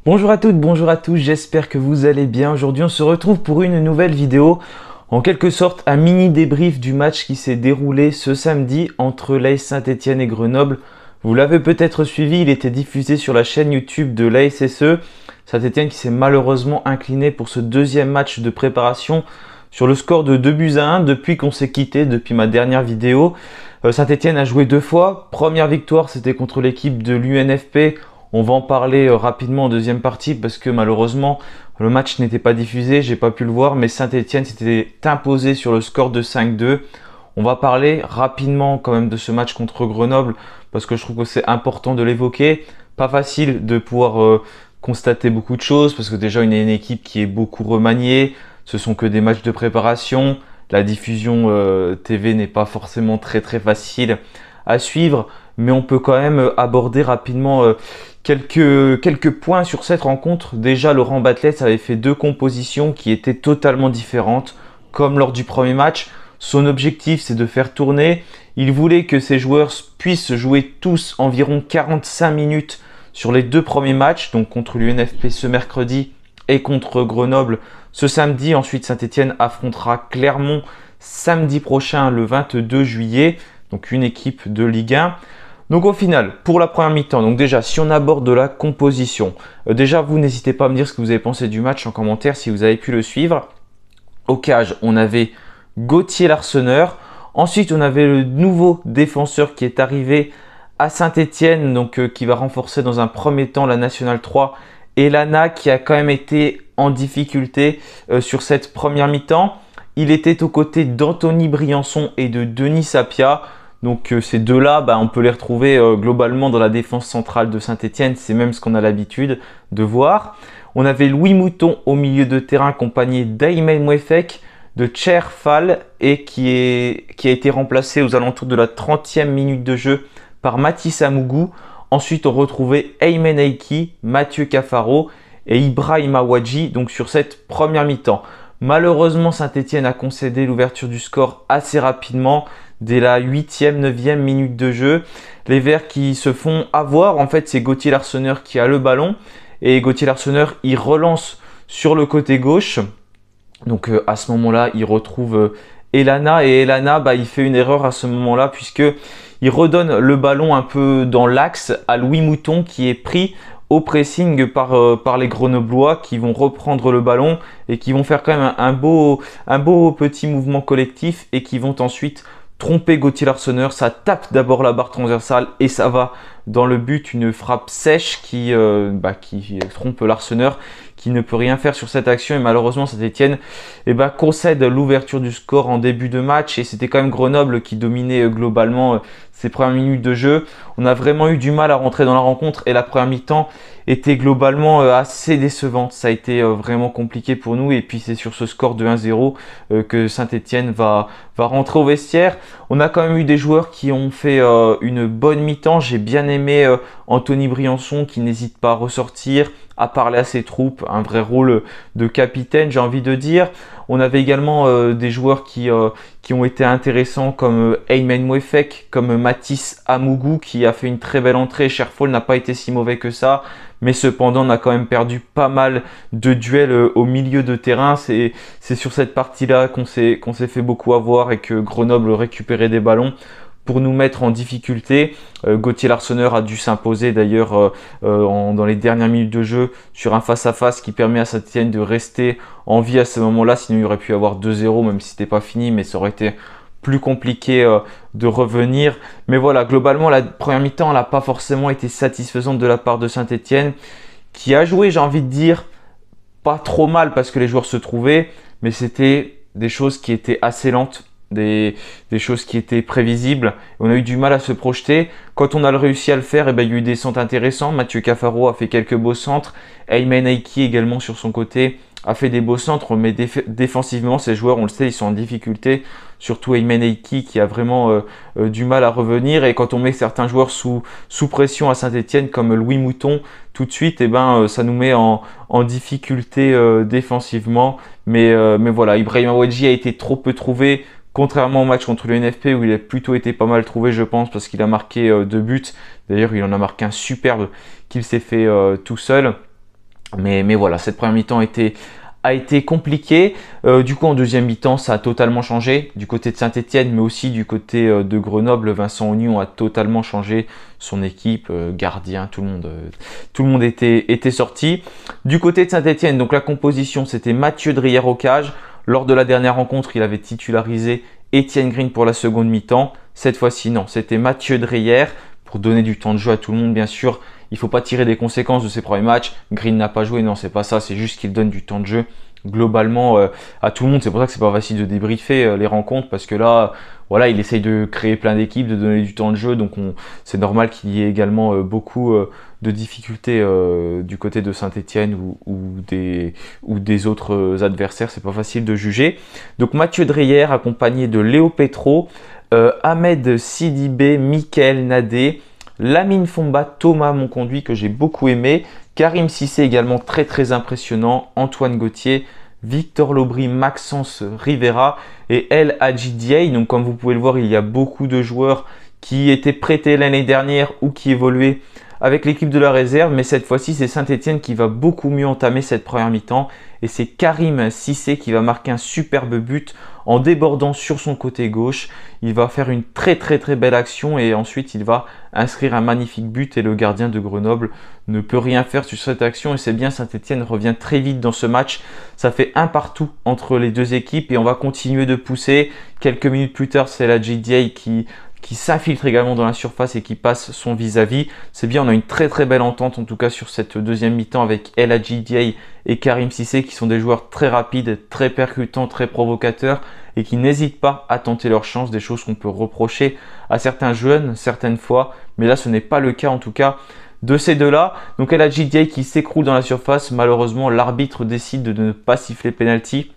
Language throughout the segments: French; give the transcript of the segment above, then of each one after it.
Bonjour à toutes, bonjour à tous, j'espère que vous allez bien. Aujourd'hui on se retrouve pour une nouvelle vidéo, en quelque sorte un mini débrief du match qui s'est déroulé ce samedi entre l'AS Saint-Etienne et Grenoble. Vous l'avez peut-être suivi, il était diffusé sur la chaîne YouTube de l'ASSE. Saint-Etienne qui s'est malheureusement incliné pour ce deuxième match de préparation sur le score de 2-1 depuis qu'on s'est quitté, depuis ma dernière vidéo. Saint-Etienne a joué deux fois. Première victoire, c'était contre l'équipe de l'UNFP. On va en parler rapidement en deuxième partie parce que malheureusement le match n'était pas diffusé, j'ai pas pu le voir, mais Saint-Etienne s'était imposé sur le score de 5-2. On va parler rapidement quand même de ce match contre Grenoble parce que je trouve que c'est important de l'évoquer. Pas facile de pouvoir constater beaucoup de choses parce que déjà une équipe qui est beaucoup remaniée, ce sont que des matchs de préparation. La diffusion TV n'est pas forcément très facile à suivre, mais on peut quand même aborder rapidement quelques points sur cette rencontre. Déjà, Laurent Batles avait fait deux compositions qui étaient totalement différentes, comme lors du premier match. Son objectif, c'est de faire tourner. Il voulait que ses joueurs puissent jouer tous environ 45 minutes sur les deux premiers matchs, donc contre l'UNFP ce mercredi et contre Grenoble ce samedi. Ensuite, Saint-Etienne affrontera Clermont samedi prochain, le 22 juillet, donc une équipe de Ligue 1. Donc au final, pour la première mi-temps, donc déjà si on aborde de la composition, déjà vous n'hésitez pas à me dire ce que vous avez pensé du match en commentaire si vous avez pu le suivre. Au cage, on avait Gauthier Larseneur. Ensuite, on avait le nouveau défenseur qui est arrivé à Saint-Etienne, donc qui va renforcer dans un premier temps la Nationale 3. Elana qui a quand même été en difficulté sur cette première mi-temps. Il était aux côtés d'Anthony Briançon et de Denis Sapia. Donc ces deux-là, on peut les retrouver globalement dans la défense centrale de Saint-Etienne. C'est même ce qu'on a l'habitude de voir. On avait Louis Mouton au milieu de terrain accompagné d'Aymen Mouefek, de Cher Fall et qui a été remplacé aux alentours de la 30e minute de jeu par Mathis Amougou. Ensuite, on retrouvait Aymen Aiki, Mathieu Cafaro et Ibrahim Awadji donc sur cette première mi-temps. Malheureusement, Saint-Etienne a concédé l'ouverture du score assez rapidement, dès la 8e, 9e minute de jeu. Les Verts qui se font avoir, en fait, c'est Gauthier Larseneur qui a le ballon. Et Gauthier Larseneur, il relance sur le côté gauche. Donc à ce moment-là, il retrouve Elana. Et Elana, il fait une erreur à ce moment-là puisque il redonne le ballon un peu dans l'axe à Louis Mouton qui est pris au pressing par les Grenoblois qui vont reprendre le ballon et qui vont faire quand même un beau petit mouvement collectif et qui vont ensuite tromper Gauthier Larseneur. Ça tape d'abord la barre transversale et ça va dans le but, une frappe sèche qui trompe Larseneur, qui ne peut rien faire sur cette action. Et malheureusement, Saint-Etienne concède l'ouverture du score en début de match. Et c'était quand même Grenoble qui dominait globalement ces premières minutes de jeu. On a vraiment eu du mal à rentrer dans la rencontre et la première mi-temps était globalement assez décevante. Ça a été vraiment compliqué pour nous et puis c'est sur ce score de 1-0 que Saint-Etienne va rentrer au vestiaire. On a quand même eu des joueurs qui ont fait une bonne mi-temps. J'ai bien aimé Anthony Briançon qui n'hésite pas à ressortir, à parler à ses troupes, un vrai rôle de capitaine, j'ai envie de dire. On avait également des joueurs qui ont été intéressants comme Aymen Mouefek, comme Mathis Amougou qui a fait une très belle entrée. Cherfol n'a pas été si mauvais que ça, mais cependant on a quand même perdu pas mal de duels au milieu de terrain. C'est sur cette partie-là qu'on s'est fait beaucoup avoir et que Grenoble récupérait des ballons pour nous mettre en difficulté. Gauthier Larseneur a dû s'imposer d'ailleurs dans les dernières minutes de jeu sur un face-à-face qui permet à Saint-Etienne de rester en vie à ce moment-là. Sinon il aurait pu y avoir 2-0 même si c'était pas fini, mais ça aurait été plus compliqué de revenir. Mais voilà, globalement la première mi-temps elle n'a pas forcément été satisfaisante de la part de Saint-Etienne qui a joué, j'ai envie de dire, pas trop mal parce que les joueurs se trouvaient, mais c'était des choses qui étaient assez lentes. Des choses qui étaient prévisibles. On a eu du mal à se projeter. Quand on a réussi à le faire, il y a eu des centres intéressants. Mathieu Cafaro a fait quelques beaux centres. Aymen Aiki également sur son côté a fait des beaux centres, mais défensivement, ces joueurs, on le sait, ils sont en difficulté. Surtout Aymen Aiki qui a vraiment du mal à revenir. Et quand on met certains joueurs sous pression à Saint-Etienne, comme Louis Mouton, tout de suite, ça nous met en difficulté défensivement. Mais voilà, Ibrahim Awadji a été trop peu trouvé. Contrairement au match contre le NFP où il a plutôt été pas mal trouvé, je pense, parce qu'il a marqué deux buts. D'ailleurs, il en a marqué un superbe qu'il s'est fait tout seul. Mais voilà, cette première mi-temps a été compliquée. Du coup, en deuxième mi-temps, ça a totalement changé du côté de Saint-Étienne, mais aussi du côté de Grenoble. Vincent Augnon a totalement changé son équipe, gardien, tout le monde était sorti. Du côté de Saint-Étienne, donc la composition, c'était Mathieu Drière au cage. Lors de la dernière rencontre, il avait titularisé Étienne Green pour la seconde mi-temps. Cette fois-ci, non, c'était Mathieu Drière pour donner du temps de jeu à tout le monde, bien sûr. Il ne faut pas tirer des conséquences de ses premiers matchs. Green n'a pas joué, non, c'est pas ça. C'est juste qu'il donne du temps de jeu globalement à tout le monde. C'est pour ça que c'est pas facile de débriefer les rencontres parce que là, voilà, il essaye de créer plein d'équipes, de donner du temps de jeu. Donc c'est normal qu'il y ait également beaucoup de difficultés du côté de Saint-Étienne ou des autres adversaires. C'est pas facile de juger. Donc Mathieu Dreyer accompagné de Léo Petro, Ahmed Sidibé, Mickaël Nadé, Lamine Fomba, Thomas Monconduit que j'ai beaucoup aimé, Karim Cissé également très impressionnant, Antoine Gauthier, Victor Lobry, Maxence Rivera et El Hadji Diaye. Donc comme vous pouvez le voir, il y a beaucoup de joueurs qui étaient prêtés l'année dernière ou qui évoluaient avec l'équipe de la réserve, mais cette fois-ci c'est Saint-Étienne qui va beaucoup mieux entamer cette première mi-temps et c'est Karim Cissé qui va marquer un superbe but en débordant sur son côté gauche. Il va faire une très belle action et ensuite il va inscrire un magnifique but et le gardien de Grenoble ne peut rien faire sur cette action et c'est bien, Saint-Étienne revient très vite dans ce match. Ça fait un partout entre les deux équipes et on va continuer de pousser. Quelques minutes plus tard, c'est la JDA qui s'infiltre également dans la surface et qui passe son vis-à-vis. C'est bien, on a une très belle entente en tout cas sur cette deuxième mi-temps avec El Hadji Diaye et Karim Cissé qui sont des joueurs très rapides, très percutants, très provocateurs et qui n'hésitent pas à tenter leur chance, des choses qu'on peut reprocher à certains jeunes certaines fois, mais là ce n'est pas le cas en tout cas de ces deux-là. Donc El Hadji Diaye qui s'écroule dans la surface, malheureusement l'arbitre décide de ne pas siffler penalty.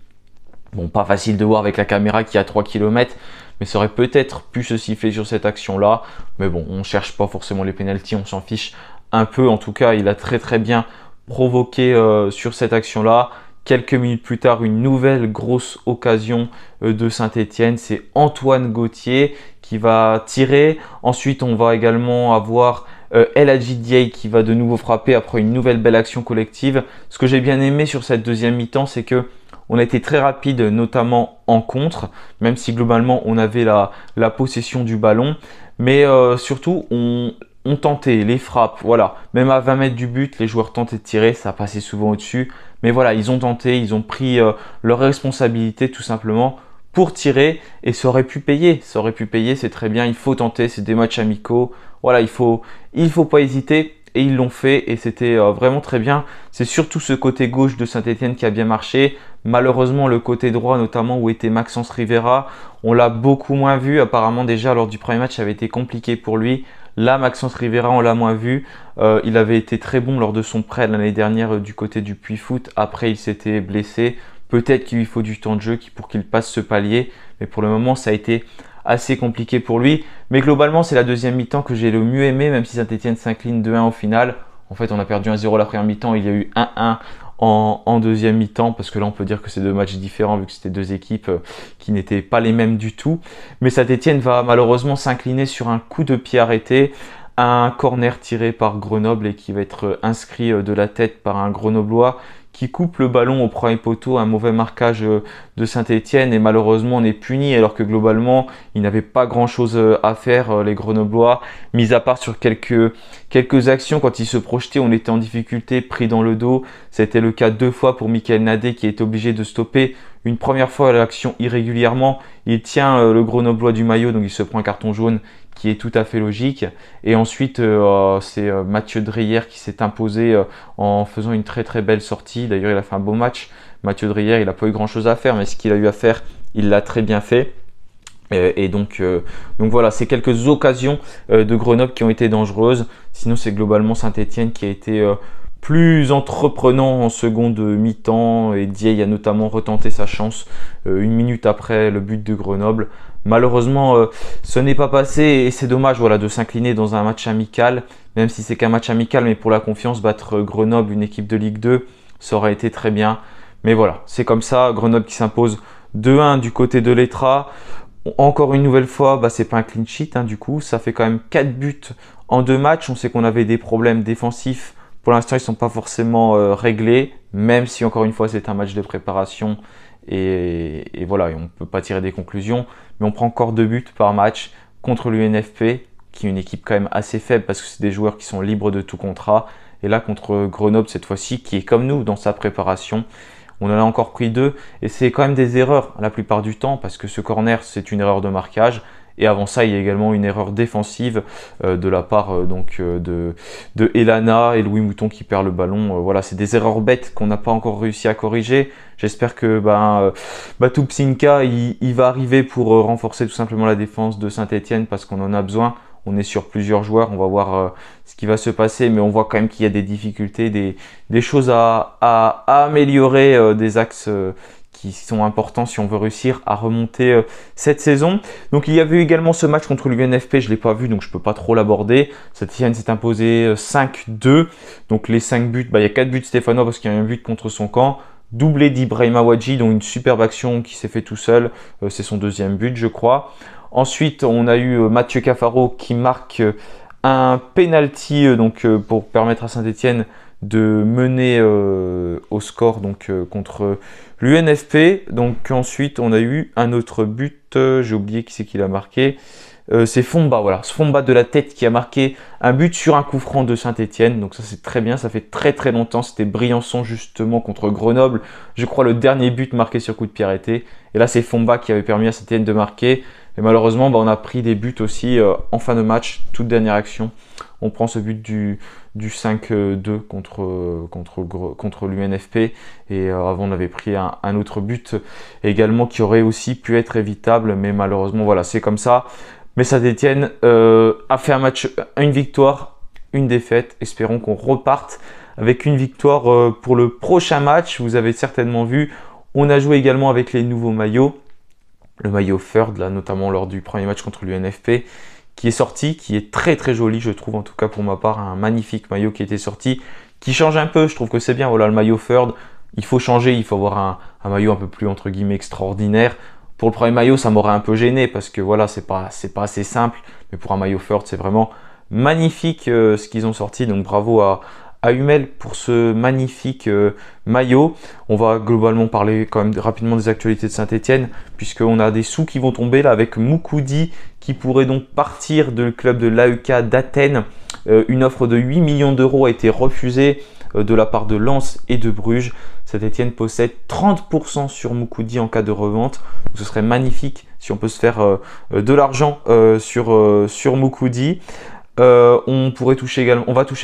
Bon, pas facile de voir avec la caméra qui est à 3 km, mais ça aurait peut-être pu se siffler sur cette action-là. Mais bon, on ne cherche pas forcément les pénaltys, on s'en fiche un peu. En tout cas, il a très bien provoqué sur cette action-là. Quelques minutes plus tard, une nouvelle grosse occasion de Saint-Étienne. C'est Antoine Gauthier qui va tirer. Ensuite, on va également avoir El Hadji Diaye qui va de nouveau frapper après une nouvelle belle action collective. Ce que j'ai bien aimé sur cette deuxième mi-temps, c'est que on a été très rapide, notamment en contre, même si globalement on avait la possession du ballon. Mais surtout, on tentait les frappes. Voilà, même à 20 mètres du but, les joueurs tentaient de tirer, ça passait souvent au-dessus. Mais voilà, ils ont tenté, ils ont pris leur responsabilité tout simplement pour tirer et ça aurait pu payer. Ça aurait pu payer, c'est très bien, il faut tenter, c'est des matchs amicaux. Voilà, il faut pas hésiter. Et ils l'ont fait et c'était vraiment très bien. C'est surtout ce côté gauche de Saint-Étienne qui a bien marché. Malheureusement, le côté droit, notamment où était Maxence Rivera, on l'a beaucoup moins vu. Apparemment, déjà lors du premier match, ça avait été compliqué pour lui. Là, Maxence Rivera, on l'a moins vu. Il avait été très bon lors de son prêt l'année dernière du côté du Puy Foot. Après, il s'était blessé. Peut-être qu'il lui faut du temps de jeu pour qu'il passe ce palier. Mais pour le moment, ça a été assez compliqué pour lui. Mais globalement, c'est la deuxième mi-temps que j'ai le mieux aimé, même si Saint-Étienne s'incline 2-1 au final. En fait, on a perdu 1-0 la première mi-temps. Il y a eu 1-1 en deuxième mi-temps, parce que là, on peut dire que c'est deux matchs différents, vu que c'était deux équipes qui n'étaient pas les mêmes du tout. Mais Saint-Étienne va malheureusement s'incliner sur un coup de pied arrêté, un corner tiré par Grenoble et qui va être inscrit de la tête par un Grenoblois qui coupe le ballon au premier poteau, un mauvais marquage de Saint-Étienne et malheureusement on est puni alors que globalement ils n'avaient pas grand chose à faire les Grenoblois, mis à part sur quelques actions quand ils se projetaient, on était en difficulté, pris dans le dos. C'était le cas 2 fois pour Mickaël Nadé qui est obligé de stopper une première fois l'action irrégulièrement, il tient le Grenoblois du maillot donc il se prend un carton jaune qui est tout à fait logique. Et ensuite, c'est Mathieu Dreyer qui s'est imposé en faisant une très belle sortie. D'ailleurs, il a fait un beau match. Mathieu Dreyer, il n'a pas eu grand chose à faire, mais ce qu'il a eu à faire, il l'a très bien fait. Et donc voilà, c'est quelques occasions de Grenoble qui ont été dangereuses. Sinon, c'est globalement Saint-Étienne qui a été plus entreprenant en seconde mi-temps et Diaye a notamment retenté sa chance une minute après le but de Grenoble. Malheureusement, ce n'est pas passé et c'est dommage voilà, de s'incliner dans un match amical, même si c'est qu'un match amical, mais pour la confiance, battre Grenoble, une équipe de Ligue 2, ça aurait été très bien. Mais voilà, c'est comme ça, Grenoble qui s'impose 2-1 du côté de l'Etra. Encore une nouvelle fois, c'est pas un clean sheet du coup, ça fait quand même 4 buts en 2 matchs. On sait qu'on avait des problèmes défensifs Pour l'instant, ils ne sont pas forcément réglés, même si encore une fois, c'est un match de préparation et voilà, et on ne peut pas tirer des conclusions. Mais on prend encore 2 buts par match contre l'UNFP, qui est une équipe quand même assez faible parce que c'est des joueurs qui sont libres de tout contrat. Et là, contre Grenoble, cette fois-ci, qui est comme nous dans sa préparation, on en a encore pris 2. Et c'est quand même des erreurs la plupart du temps parce que ce corner, c'est une erreur de marquage. Et avant ça, il y a également une erreur défensive de la part de Elana et Louis Mouton qui perd le ballon. Voilà, c'est des erreurs bêtes qu'on n'a pas encore réussi à corriger. J'espère que Tupsinka, il va arriver pour renforcer tout simplement la défense de Saint-Etienne parce qu'on en a besoin. On est sur plusieurs joueurs, on va voir ce qui va se passer, mais on voit quand même qu'il y a des difficultés, des choses à améliorer, des axes qui sont importants si on veut réussir à remonter cette saison. Donc il y avait également ce match contre l'UNFP, je ne l'ai pas vu donc je ne peux pas trop l'aborder. Saint-Etienne s'est imposé 5-2, donc les 5 buts, il y a 4 buts de Stéphanois parce qu'il y a un but contre son camp. Doublé d'Ibrahima Wadji, dont une superbe action qui s'est fait tout seul, c'est son 2e but je crois. Ensuite, on a eu Mathieu Cafaro qui marque un penalty pour permettre à Saint-Etienne de mener au score contre l'UNFP. Donc ensuite, on a eu un autre but, j'ai oublié qui c'est qui l'a marqué. C'est Fomba, voilà, Fomba de la tête qui a marqué un but sur un coup franc de Saint-Etienne. Donc ça c'est très bien, ça fait très très longtemps. C'était Briançon justement contre Grenoble. Je crois le dernier but marqué sur coup de pied arrêté. Et là c'est Fomba qui avait permis à Saint-Etienne de marquer. Et malheureusement, on a pris des buts aussi en fin de match, toute dernière action. On prend ce but du 5-2 contre l'UNFP. Et avant, on avait pris un autre but également qui aurait aussi pu être évitable. Mais malheureusement, voilà, c'est comme ça. Mais Saint-Etienne a fait un match, une victoire, une défaite. Espérons qu'on reparte avec une victoire pour le prochain match. Vous avez certainement vu, on a joué également avec les nouveaux maillots. Le maillot Third, là, notamment lors du premier match contre l'UNFP, qui est sorti, qui est très très joli, je trouve, en tout cas pour ma part, un magnifique maillot qui était sorti, qui change un peu, je trouve que c'est bien, voilà, le maillot Third, il faut changer, il faut avoir un maillot un peu plus, entre guillemets, extraordinaire. Pour le premier maillot, ça m'aurait un peu gêné, parce que voilà, c'est pas assez simple, mais pour un maillot Third, c'est vraiment magnifique ce qu'ils ont sorti, donc bravo à Hummel pour ce magnifique maillot. On va globalement parler quand même rapidement des actualités de Saint-Etienne, puisqu'on a des sous qui vont tomber là avec Moukoudi qui pourrait donc partir du club de l'AEK d'Athènes. Une offre de 8 millions d'euros a été refusée de la part de Lens et de Bruges. Saint-Etienne possède 30% sur Moukoudi en cas de revente. Donc, ce serait magnifique si on peut se faire de l'argent sur Moukoudi. On va toucher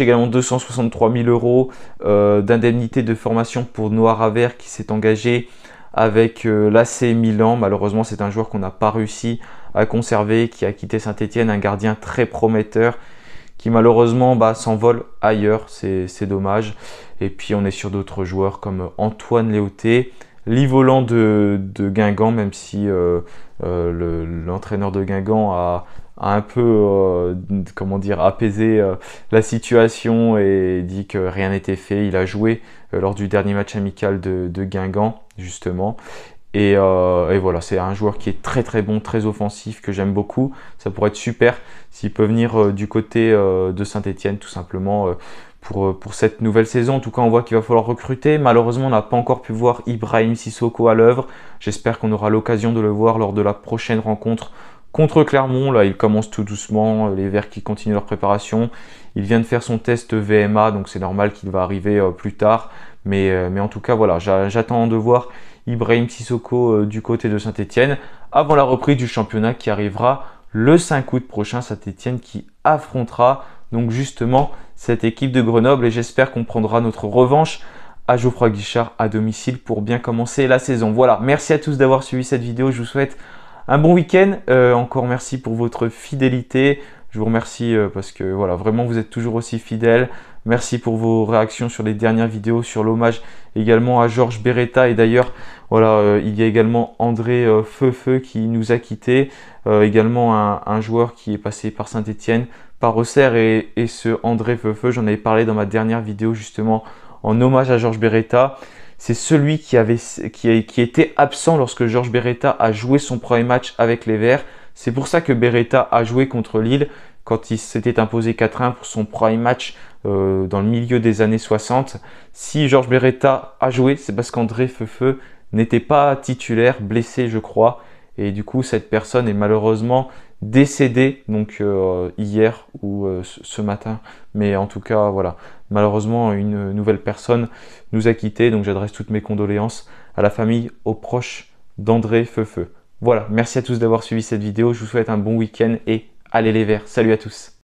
également 263 000 euros d'indemnité de formation pour Noah Ravert qui s'est engagé avec l'AC Milan. Malheureusement, c'est un joueur qu'on n'a pas réussi à conserver, qui a quitté Saint-Etienne, un gardien très prometteur qui malheureusement s'envole ailleurs, c'est dommage. Et puis on est sur d'autres joueurs comme Antoine Léoté, Livolan de Guingamp, même si l'entraîneur de Guingamp a un peu apaisé la situation et dit que rien n'était fait. Il a joué lors du dernier match amical de Guingamp justement. Et voilà, c'est un joueur qui est très très bon, très offensif, que j'aime beaucoup. Ça pourrait être super s'il peut venir du côté de Saint-Etienne tout simplement pour cette nouvelle saison. En tout cas, on voit qu'il va falloir recruter. Malheureusement, on n'a pas encore pu voir Ibrahim Sissoko à l'œuvre. J'espère qu'on aura l'occasion de le voir lors de la prochaine rencontre contre Clermont. Là, il commence tout doucement, les Verts qui continuent leur préparation. Il vient de faire son test VMA, donc c'est normal qu'il va arriver plus tard. Mais en tout cas, voilà, j'attends de voir Ibrahim Sissoko du côté de Saint-Etienne avant la reprise du championnat qui arrivera le 5 août prochain. Saint-Etienne qui affrontera donc justement cette équipe de Grenoble et j'espère qu'on prendra notre revanche à Geoffroy Guichard à domicile pour bien commencer la saison. Voilà, merci à tous d'avoir suivi cette vidéo. Je vous souhaite un bon week-end. Encore merci pour votre fidélité. Je vous remercie parce que voilà, vraiment vous êtes toujours aussi fidèles. Merci pour vos réactions sur les dernières vidéos, sur l'hommage également à Georges Beretta. Et d'ailleurs, voilà, il y a également André Feufeu qui nous a quittés. Également un joueur qui est passé par Saint-Etienne, par Auxerre. Et ce André Feufeu, j'en avais parlé dans ma dernière vidéo justement en hommage à Georges Beretta. C'est celui qui était absent lorsque Georges Beretta a joué son premier match avec les Verts. C'est pour ça que Beretta a joué contre Lille quand il s'était imposé 4-1 pour son premier match dans le milieu des années 60. Si Georges Beretta a joué, c'est parce qu'André Feufeu n'était pas titulaire, blessé je crois. Et du coup, cette personne est malheureusement décédée, donc hier ou ce matin. Mais en tout cas, voilà, malheureusement, une nouvelle personne nous a quittés. Donc j'adresse toutes mes condoléances à la famille, aux proches d'André Feufeu. Voilà, merci à tous d'avoir suivi cette vidéo. Je vous souhaite un bon week-end et allez les Verts. Salut à tous.